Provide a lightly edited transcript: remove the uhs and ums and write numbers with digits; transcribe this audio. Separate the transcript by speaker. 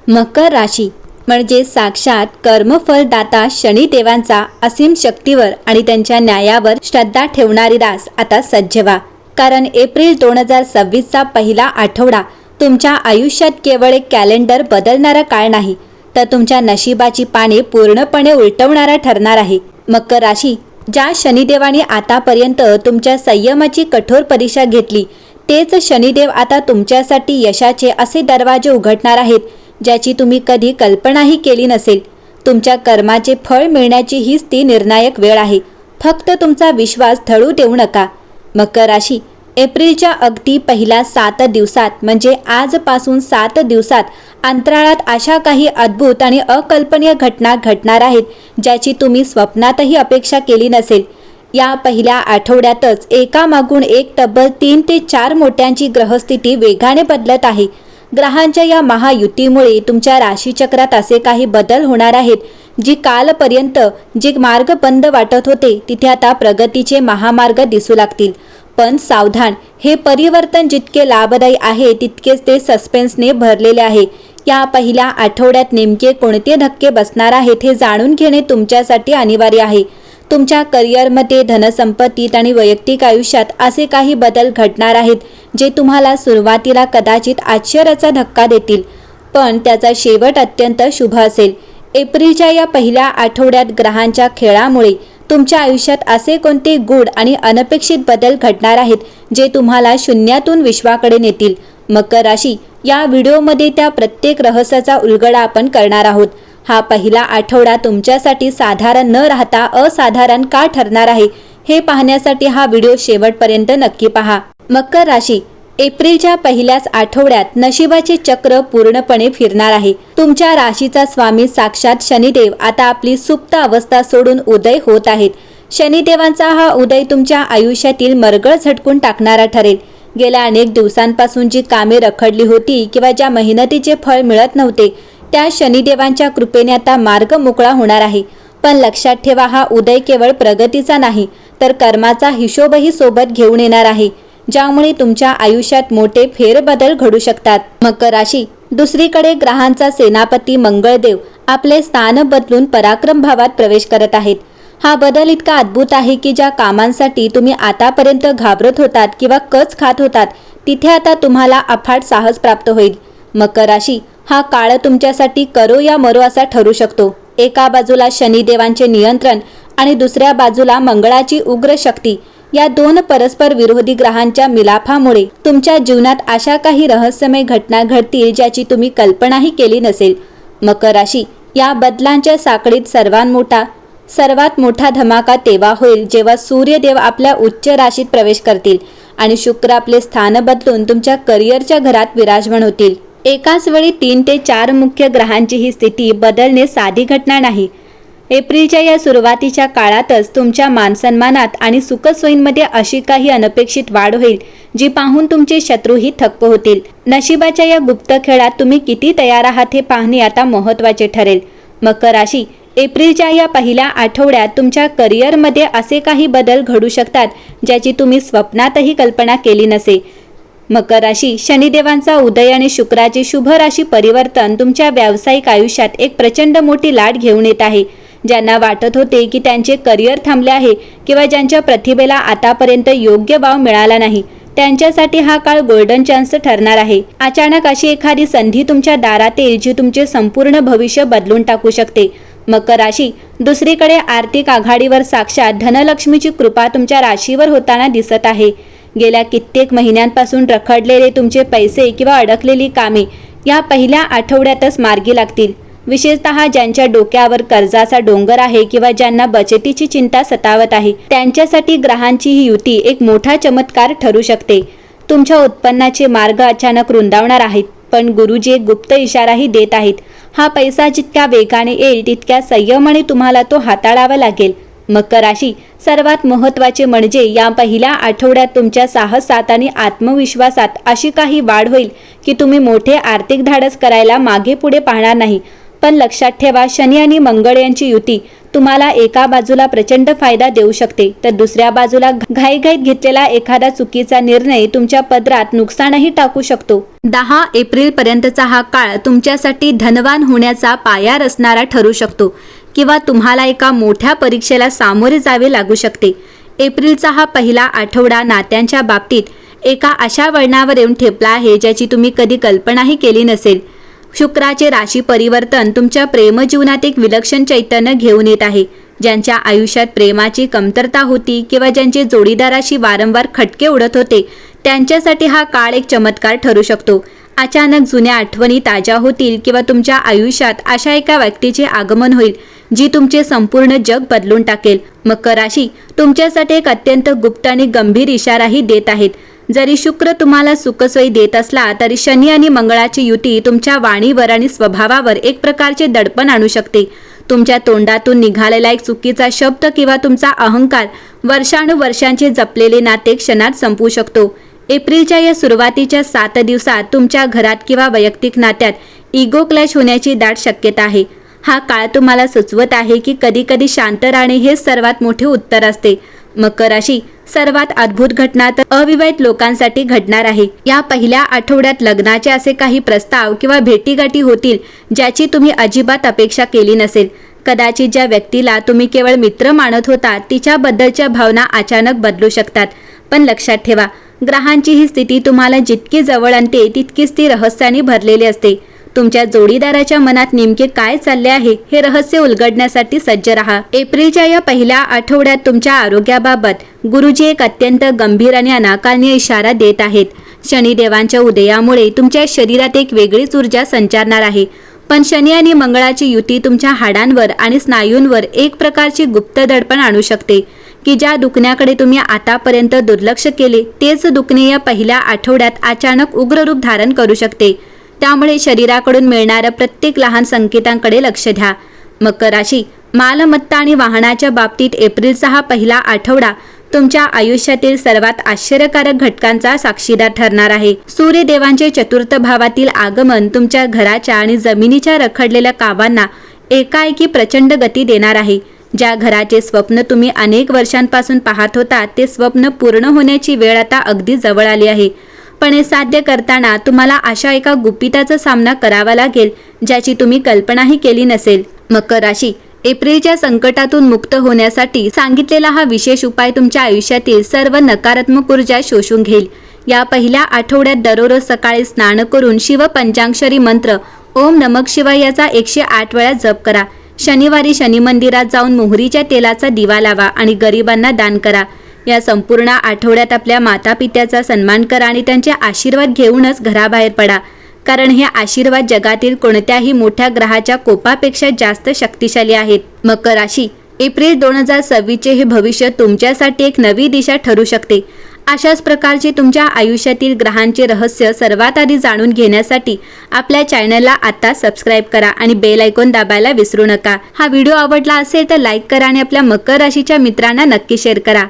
Speaker 1: मकर राशी म्हणजे साक्षात कर्मफलदाता शनिदेवांचा असीम शक्तीवर आणि त्यांच्या न्यायावर श्रद्धा ठेवणारी रास आता सज्ज व्हा. कारण एप्रिल 2026चा पहिला आठवडा तुमच्या आयुष्यात केवळ एक कॅलेंडर बदलणारा काळ नाही, तर तुमच्या नशिबाची पाने पूर्णपणे उलटवणारा ठरणार आहे. मकर राशी, ज्या शनिदेवाने आतापर्यंत तुमच्या संयमाची कठोर परीक्षा घेतली, तेच शनिदेव आता तुमच्यासाठी यशाचे असे दरवाजे उघडणार आहेत ज्याची तुम्ही कधी कल्पनाही केली नसेल. तुमच्या कर्माचे फळ मिळण्याची हीच ती निर्णायक वेळ आहे. फक्त तुमचा विश्वास ढळू देऊ नका. मकर राशी, एप्रिलच्या अगदी पहिल्या 7 दिवसात म्हणजे आजपासून 7 दिवसात अंतराळात अशा काही अद्भुत आणि अकल्पनीय घटना घडणार आहेत ज्याची तुम्ही स्वप्नातही अपेक्षा केली नसेल. या पहिल्या आठवड्यातच एकामागून एक तब्बल 3 ते 4 मोठ्यांची ग्रहस्थिती वेगाने बदलत आहे. ग्रहांच्या या महायुतीमुळे तुमच्या राशीचक्रात असे काही बदल होणार आहेत जी कालपर्यंत जे मार्ग बंद वाटत होते तिथे आता प्रगतीचे महामार्ग दिसू लागतील. पण सावधान, हे परिवर्तन जितके लाभदायी आहे तितकेच ते सस्पेन्सने भरलेले आहे. या पहिल्या आठवड्यात नेमके कोणते धक्के बसणार आहेत हे जाणून घेणे तुमच्यासाठी अनिवार्य आहे. तुमच्या करिअरमध्ये, धनसंपत्तीत आणि वैयक्तिक आयुष्यात असे काही बदल घडणार आहेत जे तुम्हाला सुरुवातीला कदाचित आश्चर्याचा धक्का देतील, पण त्याचा शेवट अत्यंत शुभ असेल. एप्रिलच्या या पहिल्या आठवड्यात ग्रहांच्या खेळामुळे तुमच्या आयुष्यात असे कोणते गूढ आणि अनपेक्षित बदल घडणार आहेत जे तुम्हाला शून्यातून विश्वाकडे नेतील. मकर राशी, या व्हिडिओमध्ये त्या प्रत्येक रहस्याचा उलगडा आपण करणार आहोत. हा पहिला आठवडा तुमच्यासाठी साधारण न राहता असाधारण का ठरणार आहे हे पाहण्यासाठी हा व्हिडिओ शेवटपर्यंत नक्की पहा. मकर राशी, एप्रिलच्या पहिल्याच आठवड्यात नशिबाचे चक्र पूर्णपणे फिरणार आहे. तुमच्या राशीचा स्वामी साक्षात शनिदेव आता आपली सुप्त अवस्था सोडून उदय होत आहेत. शनिदेवांचा हा उदय तुमच्या आयुष्यातील मरगळ झटकून टाकणारा ठरेल. गेल्या अनेक दिवसांपासून जी कामे रखडली होती किंवा ज्या मेहनतीचे फळ मिळत नव्हते त्या शनिदेवांच्या कृपेने आता मार्ग मोकळा होणार आहे. पण लक्षात ठेवा, हा उदय केवळ प्रगतीचा नाही तर कर्माचा हिशोबही सोबत घेऊन येणार आहे, ज्यामुळे तुमच्या आयुष्यात मोठे फेरबदल घडू शकतात. मकर राशी, दुसरीकडे ग्रहांचा सेनापती मंगळदेव आपले स्थान बदलून पराक्रम भावात प्रवेश करत आहेत. हा बदल इतका अद्भुत आहे की ज्या कामांसाठी तुम्ही आतापर्यंत घाबरत होतात किंवा कच खात होतात तिथे आता तुम्हाला अफाट साहस प्राप्त होईल. मकर राशी, हा काळ तुमच्यासाठी करो या मरो असा ठरू शकतो. एका बाजूला शनिदेवांचे नियंत्रण आणि दुसऱ्या बाजूला मंगळाची उग्र शक्ती, या दोन परस्पर विरोधी ग्रहांच्या मिलाफामुळे तुमच्या जीवनात अशा काही रहस्यमय घटना घडतील ज्याची तुम्ही कल्पनाही केली नसेल. मकर राशी, या बदलांच्या साखळीत सर्वात मोठा धमाका तेव्हा होईल जेव्हा सूर्यदेव आपल्या उच्च राशीत प्रवेश करतील आणि शुक्र आपले स्थान बदलून तुमच्या करिअरच्या घरात विराजमान होतील. एकाच वेळी 3 ते 4 मुख्य ग्रहांची ही स्थिती बदलणे साधी घटना नाही. एप्रिलच्या या सुरुवातीच्या काळातच तुमच्या मानसन्मानात आणि सुखसोयींमध्ये अशी काही अनपेक्षित वाढ होईल जी पाहून तुमचे शत्रूही थक्क होतील. नशिबाच्या या गुप्त खेळात तुम्ही किती तयार आहात हे पाहणे आता महत्त्वाचे ठरेल. मकर राशी, एप्रिलच्या या पहिल्या आठवड्यात तुमच्या करिअरमध्ये असे काही बदल घडू शकतात ज्याची तुम्ही स्वप्नातही कल्पना केली नसेल. मकर राशी, शनिदेवांचा उदय आणि शुक्राचे शुभ राशी परिवर्तन तुमच्या व्यावसायिक आयुष्यात एक प्रचंड मोठी लाट घेऊन येत आहे. ज्यांना वाटत होते की त्यांचे करिअर थांबले आहे किंवा ज्यांच्या प्रतिभेला आतापर्यंत योग्य वाव मिळाला नाही त्यांच्यासाठी हा काळ गोल्डन चान्स ठरणार आहे. अचानक अशी एखादी संधी तुमच्या दारात येईल जी तुमचे संपूर्ण भविष्य बदलून टाकू शकते. मकर राशी, दुसरीकडे आर्थिक आघाडीवर साक्षात धनलक्ष्मीची कृपा तुमच्या राशीवर होताना दिसत आहे. गेल्या कित्येक महिन्यांपासून रखडलेले तुमचे पैसे किंवा अडकलेली कामे या पहिल्या आठवड्यातच मार्गी लागतील. विशेषतः ज्यांच्या डोक्यावर कर्जाचा डोंगर आहे किंवा ज्यांना बचतीची चिंता सतावत आहे त्यांच्यासाठी ग्रहांची ही युती एक मोठा चमत्कार ठरू शकते. तुमच्या उत्पन्नाचे मार्ग अचानक रुंदावणार आहेत, पण गुरुजी एक गुप्त इशाराही देत आहेत. हा पैसा जितक्या वेगाने येईल तितक्या संयमाने तुम्हाला तो हाताळावा लागेल. मकर राशी, सर्वात महत्त्वाचे म्हणजे या पहिल्या आठवड्यात तुमच्या साहसात आणि आत्मविश्वासात अशी काही वाढ होईल की तुम्ही मोठे आर्थिक धाडस करायला मागे पुढे पाहणार नाही. पण लक्षात ठेवा, शनी आणि मंगळ यांची युती तुम्हाला एका बाजूला प्रचंड फायदा देऊ शकते, तर दुसऱ्या बाजूला घाईघाईत घेतलेला एखादा चुकीचा निर्णय तुमच्या पदरात नुकसानही टाकू शकतो. 10 एप्रिल पर्यंतचा हा काळ तुमच्यासाठी धनवान होण्याचा पाया रचणारा ठरू शकतो किंवा तुम्हाला एका मोठ्या परीक्षेला सामोरे जावे लागू शकते. एप्रिलचा हा पहिला आठवडा नात्यांच्या बाबतीत एका अशा वळणावर येऊन ठेपला आहे ज्याची तुम्ही कधी कल्पनाही केली नसेल. शुक्राचे राशी परिवर्तन तुमच्या प्रेमजीवनात एक विलक्षण चैतन्य घेऊन येत आहे. ज्यांच्या आयुष्यात प्रेमाची कमतरता होती किंवा ज्यांचे जोडीदाराशी वारंवार खटके उडत होते, त्यांच्यासाठी हा काळ एक चमत्कार ठरू शकतो. अचानक जुन्या आठवणी ताज्या होतील किंवा तुमच्या आयुष्यात अशा एका व्यक्तीचे आगमन होईल जी तुमचे संपूर्ण जग बदलून टाकेल. मकर राशी तुमच्यासाठी एक अत्यंत गुप्त आणि गंभीर इशाराही देत आहेत. जरी शुक्र तुम्हाला सुखसोयी देत असला तरी शनी आणि मंगळाची युती तुमच्या वाणीवर आणि स्वभावावर एक प्रकारचे दडपण आणू शकते. तुमच्या तोंडातून निघालेला एक चुकीचा शब्द किंवा तुमचा अहंकार वर्षानुवर्षांचे जपलेले नाते क्षणात संपू शकतो. एप्रिलच्या या सुरुवातीच्या 7 दिवसात तुमच्या घरात किंवा वैयक्तिक नात्यात इगो क्लॅश होण्याची दाट शक्यता आहे. हा काळ तुम्हाला सुचवत आहे की कधी कधी शांत राहणे हेच सर्वात मोठे उत्तर असते. मकर राशी सर्वात अद्भुत घटना तर अविवाहित लोकांसाठी घडणार आहे. या पहिल्या आठवड्यात लग्नाचे असे काही प्रस्ताव किंवा भेटीगाठी होतील ज्याची तुम्ही अजिबात अपेक्षा केली नसेल. कदाचित ज्या व्यक्तीला तुम्ही केवळ मित्र मानत होता तिच्याबद्दलच्या भावना अचानक बदलू शकतात. पण लक्षात ठेवा, ग्रहांची ही स्थिती तुम्हाला जितकी जवळ आणते तितकीच ती रहस्याने भरलेली असते. तुमच्या जोडीदाराच्या मनात नेमके काय चालले आहे हे रहस्य उलगडण्यासाठी सज्ज राहा. एप्रिलच्या या पहिल्या आठवड्यात तुमच्या आरोग्याबाबत गुरुजी एक अत्यंत गंभीर आणि अनाकलनीय इशारा देत आहेत. शनिदेवांच्या उदयामुळे तुमच्या शरीरात एक वेगळीच ऊर्जा संचारणार आहे. पण शनी आणि मंगळाची युती तुमच्या हाडांवर आणि स्नायूंवर एक प्रकारची गुप्त दडपण आणू शकते की ज्या दुखण्याकडे तुम्ही आतापर्यंत दुर्लक्ष केले तेच दुखणे या पहिल्या आठवड्यात अचानक उग्र रूप धारण करू शकते. त्यामुळे शरीराकडून मिळणाऱ्या प्रत्येक लहान संकेतांकडे लक्ष द्या. मकर राशी मालमत्ता आणि वाहनाच्या बाबतीत एप्रिलचा हा पहिला आठवडा तुमच्या आयुष्यातील सर्वात आश्चर्यकारक घटकांचा साक्षीदार ठरणार आहे. सूर्यदेवांचे चतुर्थ भावातील आगमन तुमच्या घराच्या आणि जमिनीच्या रखडलेल्या कामांना एकाएकी प्रचंड गती देणार आहे. ज्या घराचे स्वप्न तुम्ही अनेक वर्षांपासून पाहत होता ते स्वप्न पूर्ण होण्याची वेळ आता अगदी जवळ आली आहे. पण हे साध्य करताना तुम्हाला अशा एका गुपिताचा सामना करावा लागेल ज्याची तुम्ही कल्पनाही केली नसेल. मकर राशी एप्रिलच्या संकटातून मुक्त होण्यासाठी सांगितलेला हा विशेष उपाय तुमच्या आयुष्यातील सर्व नकारात्मक ऊर्जा शोषून घेईल. या पहिल्या आठवड्यात दररोज सकाळी स्नान करून शिव पंचाक्षरी मंत्र ओम नमः शिवाय याचा 108 वेळा जप करा. शनिवारी शनी मंदिरात जाऊन मोहरीच्या तेलाचा दिवा लावा आणि गरिबांना दान करा. या संपूर्ण आठवड्यात आपल्या मातापित्याचा सन्मान करा आणि त्यांचे आशीर्वाद घेऊनच घराबाहेर पडा, कारण हे आशीर्वाद जगातील कोणत्याही मोठ्या ग्रहाच्या कोपापेक्षा जास्त शक्तिशाली आहेत. मकर राशी एप्रिल 2026 हे भविष्य तुमच्यासाठी एक नवी दिशा ठरू शकते. अशाच प्रकारचे तुमच्या आयुष्यातील ग्रहांचे रहस्य सर्वात आधी जाणून घेण्यासाठी आपल्या चॅनलला आता सबस्क्राईब करा आणि बेल आयकॉन दाबायला विसरू नका. हा व्हिडिओ आवडला असेल तर लाईक करा आणि आपल्या मकर राशीच्या मित्रांना नक्की शेअर करा.